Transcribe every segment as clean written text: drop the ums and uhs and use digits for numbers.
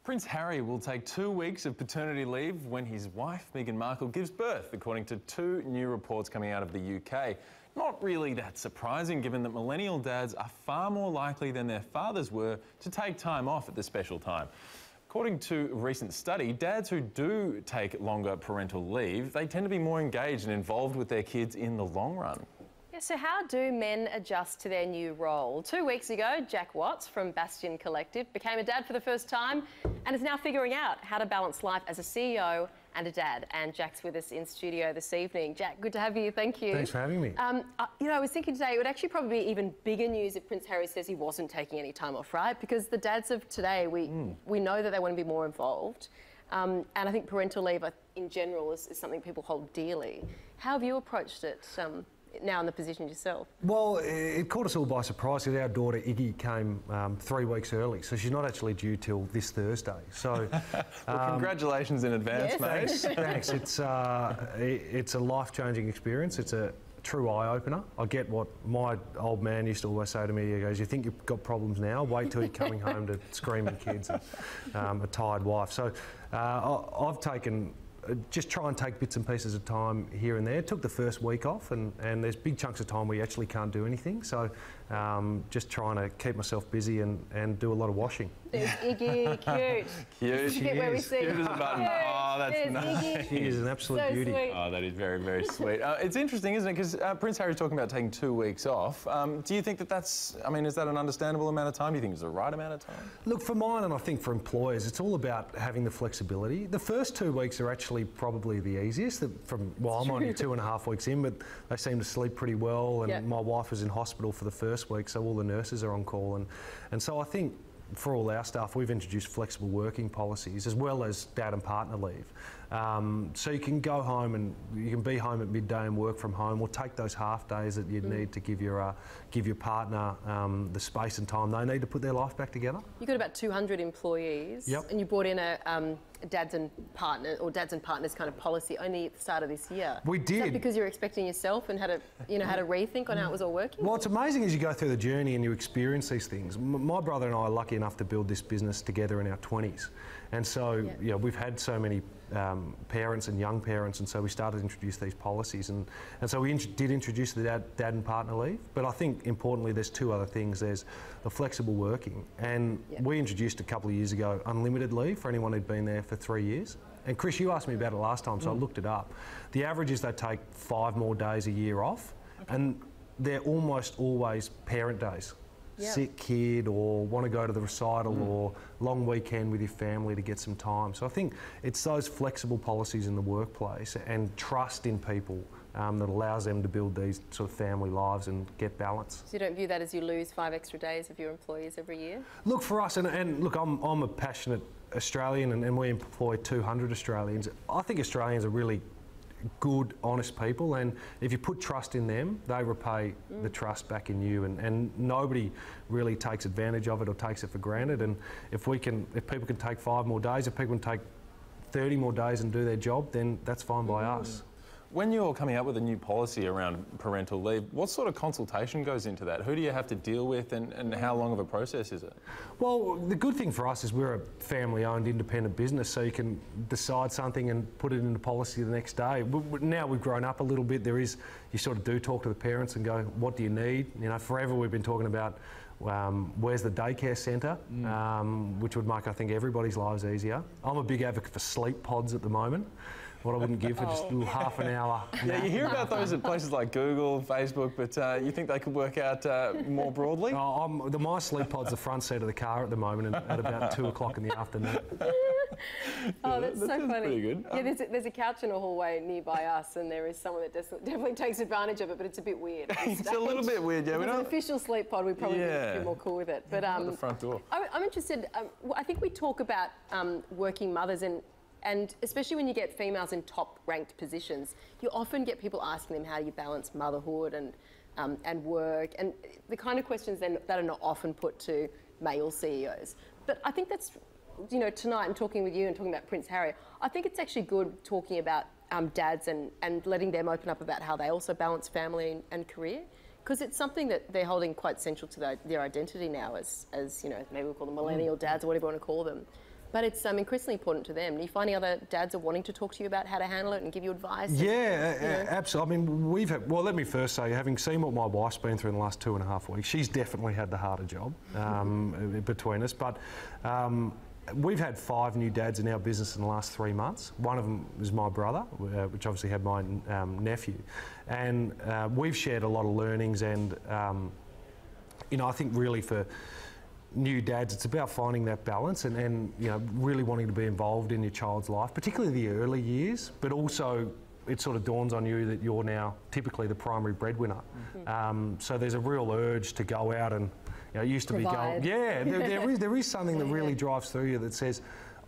Prince Harry will take 2 weeks of paternity leave when his wife, Meghan Markle, gives birth, according to 2 new reports coming out of the UK. Not really that surprising, given that millennial dads are far more likely than their fathers were to take time off at this special time. According to a recent study, dads who do take longer parental leave, they tend to be more engaged and involved with their kids in the long run. So how do men adjust to their new role? 2 weeks ago, Jack Watts from Bastion Collective became a dad for the first time and is now figuring out how to balance life as a CEO and a dad. And Jack's with us in studio this evening. Jack, good to have you. Thank you. Thanks for having me. I was thinking today it would actually probably be even bigger news if Prince Harry says he wasn't taking any time off, right? Because the dads of today, we know that they want to be more involved. And I think parental leave in general is something people hold dearly. How have you approached it? Now in the position yourself? Well, it caught us all by surprise because our daughter Iggy came 3 weeks early, so she's not actually due till this Thursday. So, well, congratulations in advance, yes. mate. Thanks. It's a life-changing experience. It's a true eye-opener. I get what my old man used to always say to me. He goes, "You think you've got problems now? Wait till you're coming home to screaming kids and a tired wife." So, I've taken. Just try and take bits and pieces of time here and there. Took the first week off, and there's big chunks of time where you actually can't do anything. So just trying to keep myself busy and do a lot of washing. There's Iggy, cute. Cute. She where we see. Cute as a button. Oh, that's nice. She is an absolute so beauty. Sweet. Oh, that is very, very sweet. It's interesting, isn't it? Because Prince Harry's talking about taking 2 weeks off. Do you think that's, I mean, is that an understandable amount of time? Do you think it's the right amount of time? Look, for mine, and I think for employers, it's all about having the flexibility. The first 2 weeks are actually probably the easiest. I'm only 2.5 weeks in, but they seem to sleep pretty well. And my wife was in hospital for the first week, so all the nurses are on call. And so I think for all our staff, we've introduced flexible working policies as well as dad and partner leave. So you can go home and you can be home at midday and work from home, or take those half days that you need to give your partner the space and time they need to put their life back together. You've got about 200 employees, and you brought in a dads and partners kind of policy only at the start of this year. We did. Is that because you're expecting yourself and had to rethink on how it was all working? Well, it's amazing as you go through the journey and you experience these things. My brother and I are lucky enough to build this business together in our 20s. And so, we've had so many parents and young parents, and so we started to introduce these policies. And so we did introduce the dad and partner leave. But I think, importantly, there's 2 other things. There's the flexible working. And we introduced a couple of years ago unlimited leave for anyone who'd been there for 3 years. And Chris, you asked me about it last time, so I looked it up. The average is they take 5 more days a year off, and they're almost always parent days. Sick kid, or want to go to the recital, or long weekend with your family to get some time. So I think it's those flexible policies in the workplace and trust in people that allows them to build these sort of family lives and get balance. So you don't view that as you lose 5 extra days of your employees every year? Look, for us, and look, I'm a passionate Australian, and we employ 200 Australians. I think Australians are really good, honest people, and if you put trust in them, they repay the trust back in you, and nobody really takes advantage of it or takes it for granted. And if people can take 5 more days, if people can take 30 more days and do their job, then that's fine by us. When you're coming up with a new policy around parental leave, what sort of consultation goes into that? Who do you have to deal with, and how long of a process is it? Well, the good thing for us is we're a family-owned independent business, so you can decide something and put it into policy the next day. Now we've grown up a little bit. You sort of do talk to the parents and go, what do you need? You know, forever we've been talking about where's the daycare centre, which would make, I think, everybody's lives easier. I'm a big advocate for sleep pods at the moment. What I wouldn't give for just a little half an hour. Yeah, you hear about those at places like Google, Facebook, but you think they could work out more broadly? My sleep pod's the front seat of the car at the moment, and at about 2 o'clock in the afternoon. Oh, that's so funny. Pretty good. Yeah, there's a couch in a hallway nearby us, and there is someone that definitely takes advantage of it, but it's a bit weird. It's a little bit weird, yeah. If it's an official sleep pod, we'd probably be a bit more cool with it. But at the front door. I'm interested. I think we talk about working mothers, and especially when you get females in top-ranked positions, you often get people asking them, how do you balance motherhood and work, and the kind of questions then that are not often put to male CEOs. But I think that's, tonight I'm talking with you and talking about Prince Harry, I think it's actually good talking about dads and letting them open up about how they also balance family and career. Because it's something that they're holding quite central to their identity now as maybe we'll call them millennial dads or whatever you want to call them. But it's increasingly important to them. Are you finding other dads are wanting to talk to you about how to handle it and give you advice? Yeah, absolutely. I mean, well, let me first say, having seen what my wife's been through in the last 2.5 weeks, she's definitely had the harder job between us. But we've had 5 new dads in our business in the last 3 months. One of them is my brother, which obviously had my nephew. And we've shared a lot of learnings and, you know, I think really for new dads, it's about finding that balance and you know, really wanting to be involved in your child's life, particularly the early years, but also it sort of dawns on you that you're now typically the primary breadwinner. So there's a real urge to go out and, you know, it used to Provide. be going, yeah, there is something that really drives through you that says,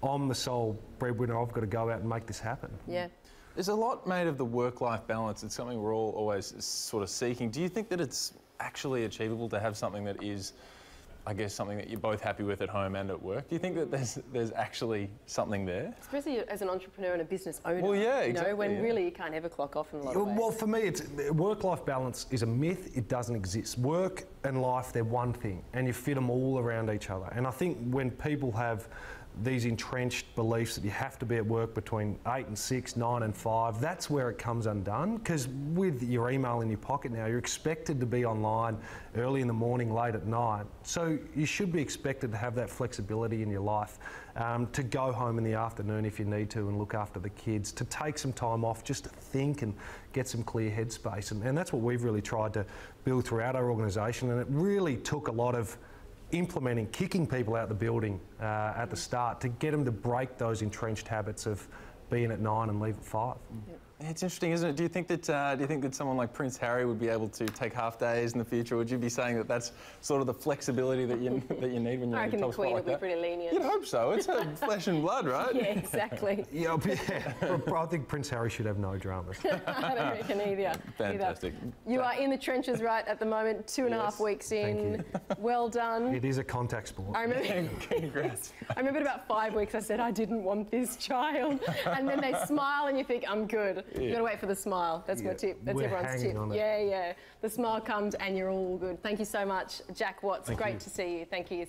I'm the sole breadwinner, I've got to go out and make this happen. Yeah. There's a lot made of the work-life balance. It's something we're all always sort of seeking. Do you think that it's actually achievable to have something that is, I guess, something that you're both happy with at home and at work? Do you think that there's actually something there? Especially as an entrepreneur and a business owner. Well, yeah, you exactly. know, when really you can't ever clock off in a lot of ways. Well, for me, it's work-life balance is a myth. It doesn't exist. Work and life, they're one thing, and you fit them all around each other. And I think when people have these entrenched beliefs that you have to be at work between 8 and 6, 9 and 5, that's where it comes undone. Because with your email in your pocket now, you're expected to be online early in the morning, late at night. So you should be expected to have that flexibility in your life, to go home in the afternoon if you need to and look after the kids, to take some time off just to think and get some clear headspace. And that's what we've really tried to build throughout our organisation. And it really took a lot of implementing, kicking people out the building at the start to get them to break those entrenched habits of being at 9 and leave at 5. Yep. It's interesting, isn't it? Do you think that someone like Prince Harry would be able to take half days in the future? Would you be saying that that's sort of the flexibility that you need when you're in a top spot like that? I reckon the Queen will be pretty lenient. You'd hope so. It's her flesh and blood, right? Yeah, exactly. Yeah, I think Prince Harry should have no dramas. I don't reckon either. Fantastic. You are in the trenches right at the moment, 2.5 weeks in. Well done. It is a contact sport. I remember, Congrats. I remember about 5 weeks I said I didn't want this child, and then they smile and you think I'm good. You've got to wait for the smile. That's my tip. That's We're everyone's hanging tip. on it. Yeah. The smile comes and you're all good. Thank you so much, Jack Watts. Great to see you. Thank you.